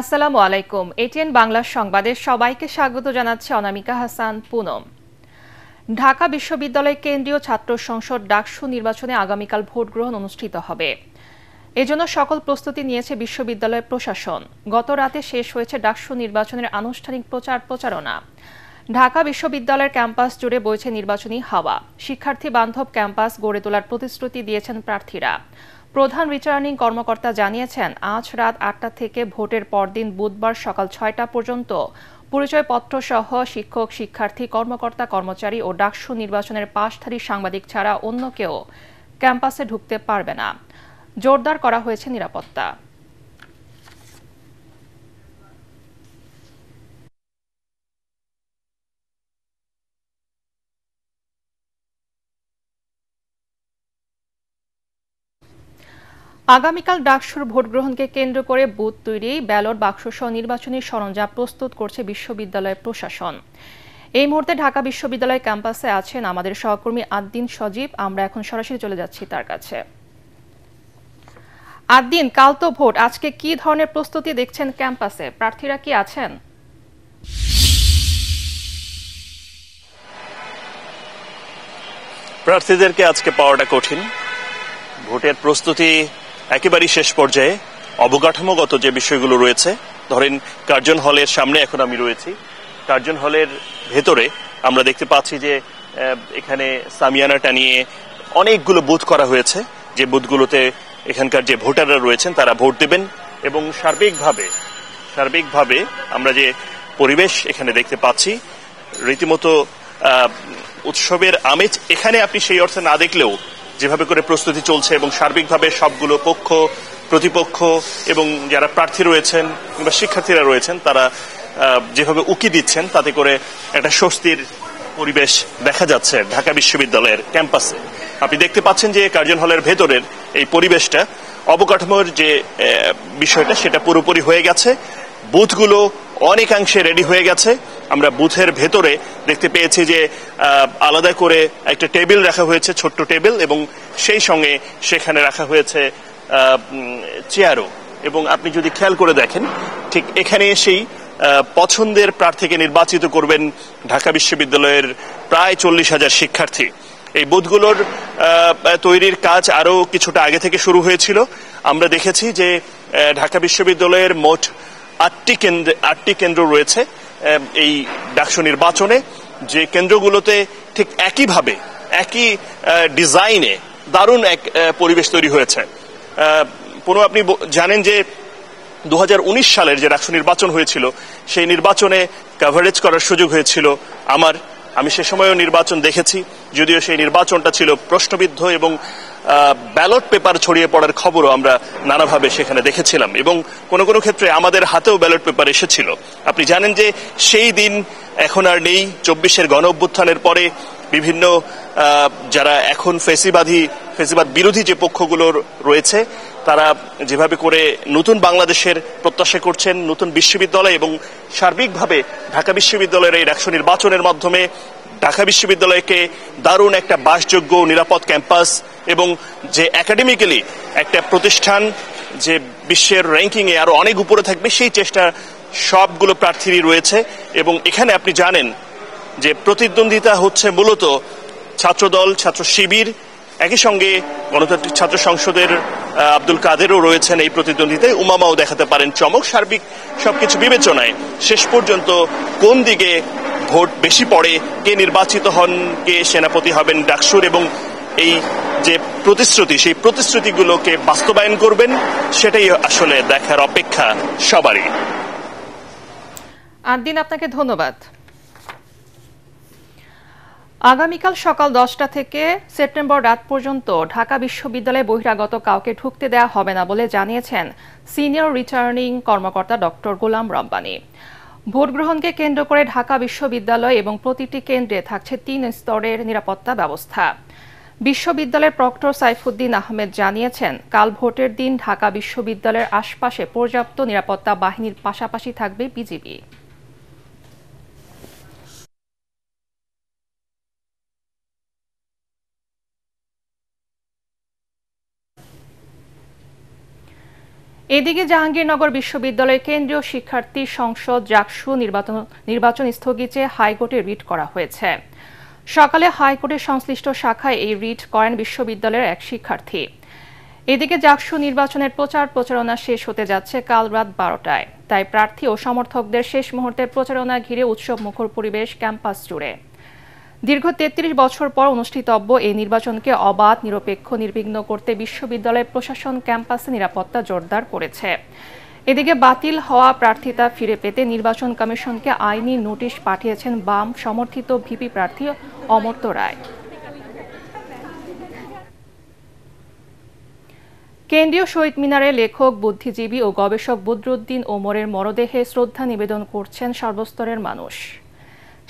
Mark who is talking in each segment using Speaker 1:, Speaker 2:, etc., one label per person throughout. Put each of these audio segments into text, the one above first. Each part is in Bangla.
Speaker 1: আসসালামু আলাইকুম। এটিএন বাংলা সংবাদে সবাইকে স্বাগত জানাচ্ছে অনামিকা হাসান পুনম। ঢাকা বিশ্ববিদ্যালয় কেন্দ্রীয় ছাত্র সংসদ ডাকসু নির্বাচনে আগামীকাল ভোট গ্রহণ অনুষ্ঠিত হবে। এজন্য সকল প্রস্তুতি নিয়েছে বিশ্ববিদ্যালয় প্রশাসন। গত রাতে শেষ হয়েছে ডাকসু নির্বাচনের আনুষ্ঠানিক প্রচারণা। ঢাকা বিশ্ববিদ্যালয়ের ক্যাম্পাস জুড়ে বইছে নির্বাচনী হাওয়া। শিক্ষার্থী বান্ধব ক্যাম্পাস গড়ে তোলার প্রতিশ্রুতি দিয়েছেন প্রার্থীরা। প্রধান রিটার্নিং কর্মকর্তা জানিয়েছেন, আজ রাত ৮টা থেকে ভোটের পরদিন বুধবার সকাল ৬টা পর্যন্ত পরিচয়পত্র সহ শিক্ষক, শিক্ষার্থী, কর্মকর্তা, কর্মচারী ও ডাকসু নির্বাচনের পাশধারী সাংবাদিক ছাড়া অন্য কেউ ক্যাম্পাসে ঢুকতে পারবে না। জোরদার করা হয়েছে নিরাপত্তা। আগামীকাল ডাকসুর ভোট গ্রহণকে কেন্দ্র করে বুথ তৈরি, ব্যালট বাক্সসহ নির্বাচনী সরঞ্জাম প্রস্তুত করছে বিশ্ববিদ্যালয় প্রশাসন। এই মুহূর্তে ঢাকা বিশ্ববিদ্যালয় ক্যাম্পাসে আছেন আমাদের সহকর্মী আদ্দিন সজীব। আমরা এখন সরাসরি চলে যাচ্ছি তার কাছে। আদ্দিন, কাল তো ভোট, আজকে কি ধরনের প্রস্তুতি দেখছেন ক্যাম্পাসে? প্রার্থীরা কি আছেন?
Speaker 2: প্রার্থীদেরকে আজকে পাওয়াটা কঠিন। ভোটের প্রস্তুতি একেবারেই শেষ পর্যায়ে। অবকাঠামোগত যে বিষয়গুলো রয়েছে, ধরেন কার্জন হলের সামনে এখন আমি রয়েছি। কার্জন হলের ভেতরে আমরা দেখতে পাচ্ছি যে এখানে সামিয়ানা টানিয়ে অনেকগুলো বুথ করা হয়েছে, যে বুথগুলোতে এখানকার যে ভোটাররা রয়েছেন তারা ভোট দেবেন। এবং সার্বিকভাবে আমরা যে পরিবেশ এখানে দেখতে পাচ্ছি, রীতিমতো উৎসবের আমেজ এখানে আপনি সেই অর্থে না দেখলেও যেভাবে করে প্রস্তুতি চলছে এবং সার্বিকভাবে সবগুলো পক্ষ প্রতিপক্ষ এবং যারা প্রার্থী রয়েছেন কিংবা শিক্ষার্থীরা রয়েছেন তারা যেভাবে উকি দিচ্ছেন, তাতে করে একটা স্বস্তির পরিবেশ দেখা যাচ্ছে ঢাকা বিশ্ববিদ্যালয়ের ক্যাম্পাসে। আপনি দেখতে পাচ্ছেন যে কার্জন হলের ভেতরের এই পরিবেশটা, অবকাঠামোর যে বিষয়টা সেটা পুরোপুরি হয়ে গেছে। বুথগুলো অনেকাংশে রেডি হয়ে গেছে। আমরা বুথের ভেতরে দেখতে পেয়েছি যে আলাদা করে একটা টেবিল রাখা হয়েছে, ছোট্ট টেবিল, এবং সেই সঙ্গে সেখানে রাখা হয়েছে চেয়ারও। এবং আপনি যদি খেয়াল করে দেখেন, ঠিক এখানে এসেই পছন্দের প্রার্থীকে নির্বাচিত করবেন ঢাকা বিশ্ববিদ্যালয়ের প্রায় 40,000 শিক্ষার্থী। এই বুথগুলোর তৈরির কাজ আরো কিছুটা আগে থেকে শুরু হয়েছিল। আমরা দেখেছি যে ঢাকা বিশ্ববিদ্যালয়ের মোট 8টি কেন্দ্র রয়েছে এই ডাকসু নির্বাচনে, যে কেন্দ্রগুলোতে ঠিক একইভাবে একই ডিজাইনে দারুণ এক পরিবেশ তৈরি হয়েছে। আপনি জানেন যে 2019 সালের যে ডাকসু নির্বাচন হয়েছিল, সেই নির্বাচনে কভারেজ করার সুযোগ হয়েছিল আমি সে সময়ও নির্বাচন দেখেছি, যদিও সেই নির্বাচনটা ছিল প্রশ্নবিদ্ধ এবং ব্যালট পেপার ছড়িয়ে পড়ার খবরও আমরা নানাভাবে সেখানে দেখেছিলাম, এবং কোনো কোনো ক্ষেত্রে আমাদের হাতেও ব্যালট পেপার এসেছিল। আপনি জানেন যে সেই দিন এখন আর নেই। 24-এর গণ অভ্যুত্থানের পরে বিভিন্ন যারা এখন ফেসিবাদ বিরোধী যে পক্ষগুলো রয়েছে, তারা যেভাবে করে নতুন বাংলাদেশের প্রত্যাশা করছেন, নতুন বিশ্ববিদ্যালয় এবং সার্বিকভাবে ঢাকা বিশ্ববিদ্যালয়ের এই ডাকসু নির্বাচনের মাধ্যমে ঢাকা বিশ্ববিদ্যালয়কে দারুণ একটা বাসযোগ্য নিরাপদ ক্যাম্পাস এবং যে একাডেমিক্যালি একটা প্রতিষ্ঠান যে বিশ্বের র্যাঙ্কিং এ আরো অনেক উপরে থাকবে, সেই চেষ্টা সবগুলো প্রার্থীরই রয়েছে। এবং এখানে আপনি জানেন যে প্রতিদ্বন্দ্বিতা হচ্ছে মূলত ছাত্রদল, ছাত্র শিবির, একই সঙ্গে গণতান্ত্রিক ছাত্র সংসদের আব্দুল কাদেরও রয়েছেন এই প্রতিদ্বন্দ্বিতায়। উমামাও দেখাতে পারেন চমক। সার্বিক সবকিছু বিবেচনায় শেষ পর্যন্ত কোন দিকে ভোট বেশি পড়ে, কে নির্বাচিত হন, কে সেনাপতি হবেন ডাকসুর, এবং এই যে প্রতিশ্রুতি, সেই প্রতিশ্রুতিগুলোকে বাস্তবায়ন করবেন, সেটাই আসলে দেখার অপেক্ষা সবারই।
Speaker 1: আদ্দিন, আপনাকে ধন্যবাদ। আগামীকাল সকাল 10টা থেকে সেপ্টেম্বর রাত পর্যন্ত ঢাকা বিশ্ববিদ্যালয়ে বহিরাগত কাউকে ঢুকতে দেওয়া হবে না বলে জানিয়েছেন সিনিয়র রিটার্নিং কর্মকর্তা ডক্টর গোলাম রব্বানী। ভোট গ্রহণকে কেন্দ্র করে ঢাকা বিশ্ববিদ্যালয় এবং প্রতিটি কেন্দ্রে থাকছে 3 স্তরের নিরাপত্তা ব্যবস্থা। বিশ্ববিদ্যালয়ের প্রক্টর সাইফুদ্দিন আহমেদ জানিয়েছেন, কাল ভোটের দিন ঢাকা বিশ্ববিদ্যালয়ের আশপাশে পর্যাপ্ত নিরাপত্তা বাহিনীর পাশাপাশি থাকবে বিজিবি। এদিকে জাহাঙ্গীরনগর বিশ্ববিদ্যালয়ের কেন্দ্রীয় শিক্ষার্থী সংসদ জাকসু নির্বাচন স্থগিত চেয়ে হাইকোর্টে রিট করা হয়েছে। সকালে হাইকোর্টের সংশ্লিষ্ট শাখায় এই রিট করেন বিশ্ববিদ্যালয়ের এক শিক্ষার্থী। এদিকে জাকসু নির্বাচনের প্রচারণা শেষ হতে যাচ্ছে কাল রাত 12টায়। তাই প্রার্থী ও সমর্থকদের শেষ মুহূর্তের প্রচারণা ঘিরে উৎসব মুখর পরিবেশ ক্যাম্পাস জুড়ে। দীর্ঘ ৩৩ বছর পর অনুষ্ঠিতব্য এই নির্বাচনকে অবাধ, নিরপেক্ষ, নির্বিঘ্ন করতে বিশ্ববিদ্যালয় প্রশাসন ক্যাম্পাসে নিরাপত্তা জোরদার করেছে। এদিকে বাতিল হওয়া প্রার্থিতা ফিরে পেতে নির্বাচন কমিশনকে আইনি নোটিশ পাঠিয়েছেন বাম সমর্থিত ভিপি প্রার্থী অমর্ত্য রায়। কেন্দ্রীয় শহীদ মিনারে লেখক, বুদ্ধিজীবী ও গবেষক বদরুদ্দিন ওমরের মরদেহে শ্রদ্ধা নিবেদন করছেন সর্বস্তরের মানুষ।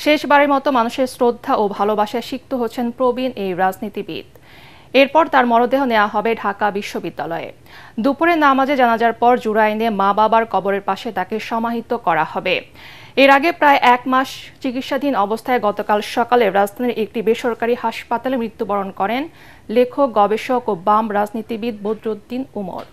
Speaker 1: শেষবারের মতো মানুষের শ্রদ্ধা ও ভালোবাসায় সিক্ত হচ্ছেন প্রবীণ এই রাজনীতিবিদ। এরপর তার মরদেহ নেওয়া হবে ঢাকা বিশ্ববিদ্যালয়ে। দুপুরে নামাজে জানাজার পর জুরাইনে মা বাবার কবরের পাশে তাকে সমাহিত করা হবে। এর আগে প্রায় 1 মাস চিকিৎসাধীন অবস্থায় গতকাল সকালে রাজধানীর একটি বেসরকারি হাসপাতালে মৃত্যুবরণ করেন লেখক, গবেষক ও বাম রাজনীতিবিদ বদরুদ্দিন ওমর।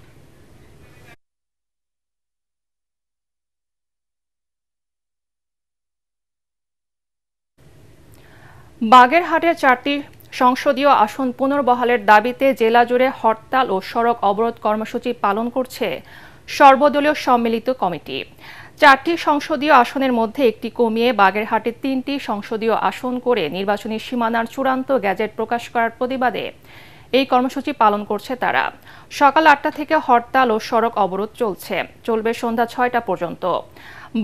Speaker 1: বাগেরহাটের 4টি সংসদীয় আসন পুনর্বহালের দাবিতে জেলা জুড়ে হরতাল ও সড়ক অবরোধ কর্মসূচি পালন করছে সর্বদলীয় সম্মিলিত কমিটি। 4টি সংসদীয় আসনের মধ্যে একটি কমিয়ে বাগেরহাটে 3টি সংসদীয় আসন করে নির্বাচনী সীমানার চূড়ান্ত গ্যাজেট প্রকাশ করার প্রতিবাদে এই কর্মসূচি পালন করছে তারা। সকাল 8টা থেকে হরতাল ও সড়ক অবরোধ চলবে সন্ধ্যা 6টা পর্যন্ত।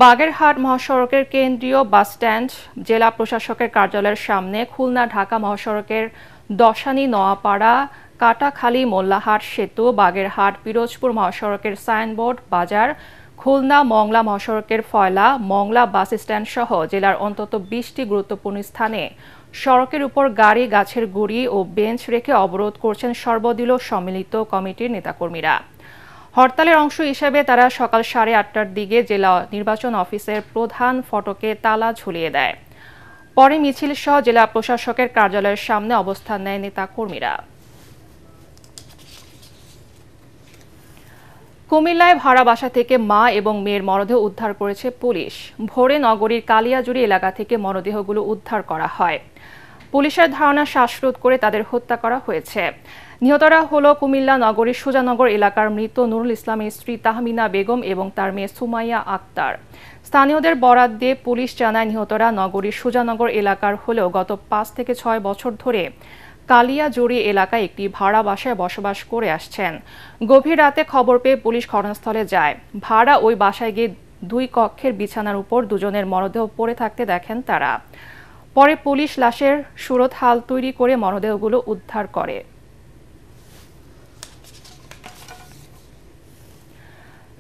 Speaker 1: বাগেরহাট মহাসড়কের কেন্দ্রীয় বাসস্ট্যান্ড, জেলা প্রশাসকের কার্যালয়ের সামনে, খুলনা ঢাকা মহাসড়কের দশানী নোয়াপাড়া কাটাখালী মোল্লাহাট সেতু, বাগেরহাট পিরোজপুর মহাসড়কের সাইনবোর্ড বাজার, খুলনা মংলা মহাসড়কের ফয়লা মংলা বাস স্ট্যান্ড সহ জেলার অন্তত 20টি গুরুত্বপূর্ণ স্থানে সড়কের উপর গাড়ি, গাছের গুঁড়ি ও বেঞ্চ রেখে অবরোধ করছেন সর্বদলীয় সম্মিলিত কমিটির নেতাকর্মীরা। হরতালের অংশ হিসেবে তারা সকাল 8:30টার দিকে জেলা নির্বাচন অফিসের প্রধান ফটকে তালা ঝুলিয়ে দেয়। পরে মিছিল সহ জেলা প্রশাসকের কার্যালয়ের সামনে অবস্থান নেয় নেতাকর্মীরা। কুমিল্লায় ভাড়া বাসা থেকে মা এবং মেয়ের মরদেহ উদ্ধার করেছে পুলিশ। ভোরে নগরীর কালিয়াজুড়ি এলাকা থেকে মরদেহগুলো উদ্ধার করা হয়। পুলিশের ধারণা শ্বাসরোধ করে তাদের হত্যা করা হয়েছে। নিহতরা হল কুমিল্লা নগরীর সুজানগর এলাকার মৃত নুরুল ইসলামের স্ত্রী তাহমিনা বেগম এবং তার মেয়ে সুমাইয়া আক্তার। স্থানীয়দের বরাত দিয়ে পুলিশ জানায়, নিহতরা নগরীর সুজানগর এলাকার হলেও গত 5 থেকে 6 বছর ধরে কালিয়াজুড়ি এলাকায় একটি ভাড়া বাসায় বসবাস করে আসছেন। গভীর রাতে খবর পেয়ে পুলিশ ঘটনাস্থলে যায়। ভাড়া ওই বাসায় গিয়ে 2 কক্ষের বিছানার উপর দুজনের মরদেহ পড়ে থাকতে দেখেন তারা। পরে পুলিশ লাশের সুরতহাল তৈরি করে মরদেহগুলো উদ্ধার করে।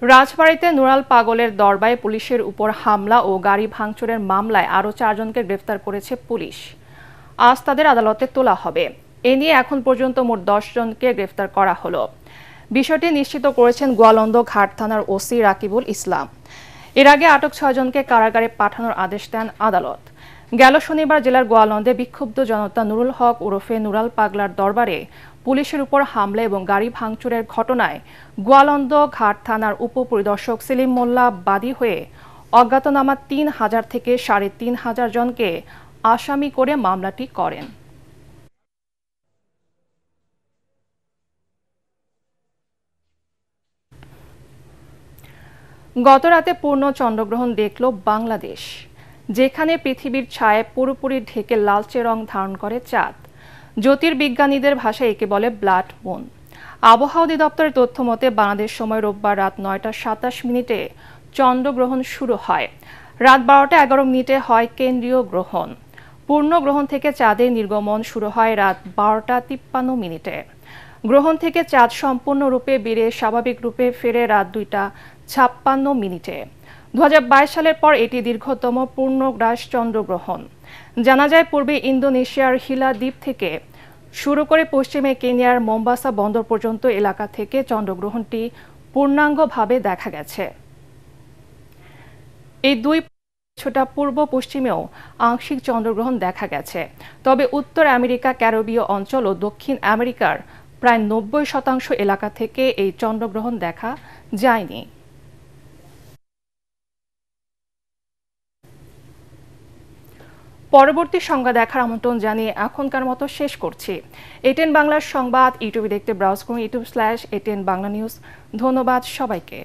Speaker 1: রাজবাড়ীতে নুরাল পাগলের দরবারে পুলিশের উপর হামলা ও গাড়ি ভাঙচুরের মামলায় আরও 4 জনকে গ্রেফতার করেছে পুলিশ। আজ তাদের আদালতে তোলা হবে। এ নিয়ে এখন পর্যন্ত মোট 10 জনকে গ্রেফতার করা হলো। বিষয়টি নিশ্চিত করেছেন গোয়ালন্দ ঘাট থানার ওসি রাকিবুল ইসলাম। এর আগে আটক 6 জনকে কারাগারে পাঠানোর আদেশ দেন আদালত। গেল শনিবার জেলার গোয়ালন্দে বিক্ষুব্ধ জনতা নুরুল হক ওরফে নুরাল পাগলার দরবারে পুলিশের উপর হামলা এবং গাড়ি ভাঙচুরের ঘটনায় গোয়ালন্দ ঘাট থানার উপপরিদর্শক সেলিম মোল্লা বাদী হয়ে অজ্ঞাতনামা 3000 থেকে 3500 জনকে আসামি করে মামলাটি করেন। গতরাতে পূর্ণ চন্দ্রগ্রহণ দেখল বাংলাদেশ, যেখানে পৃথিবীর ছায়ায় পুরোপুরি ঢেকে লালচে রং ধারণ করে চাঁদ। জ্যোতির্বিজ্ঞানীদের ভাষায় একে বলে ব্লাড মুন। আবহাওয়া অধিদপ্তরের তথ্য মতে বাংলাদেশ সময় রোববার রাত 9টা 27 চন্দ্রগ্রহণ শুরু হয়। রাত 12টা 11 হয় কেন্দ্রীয় গ্রহণ। পূর্ণ গ্রহণ থেকে চাঁদের নির্গমন শুরু হয় রাত 12টা 53 গ্রহণ থেকে চাঁদ সম্পূর্ণরূপে বেরিয়ে স্বাভাবিক রূপে ফেরে রাত 2টা 56 2022 সালের পর এটি দীর্ঘতম পূর্ণগ্রাস চন্দ্রগ্রহণ। জানা যায়, পূর্বে ইন্দোনেশিয়ার হিলা দ্বীপ থেকে শুরু করে পশ্চিমে কেনিয়ার মোম্বাসা বন্দর পর্যন্ত এলাকা থেকে চন্দ্রগ্রহণটি পূর্ণাঙ্গভাবে দেখা গেছে। এই 2 কিছুটা পূর্ব পশ্চিমেও আংশিক চন্দ্রগ্রহণ দেখা গেছে। তবে উত্তর আমেরিকা, ক্যারিবীয় অঞ্চল ও দক্ষিণ আমেরিকার প্রায় 90% এলাকা থেকে এই চন্দ্রগ্রহণ দেখা যায়নি। পরবর্তী সংবাদ দেখার আমন্ত্রণ জানিয়ে এখনকার মতো শেষ করছি। এটিএন বাংলার সংবাদ ইউটিউবে দেখতে ব্রাউজ করুন youtube/ATN বাংলা নিউজ। ধন্যবাদ সবাইকে।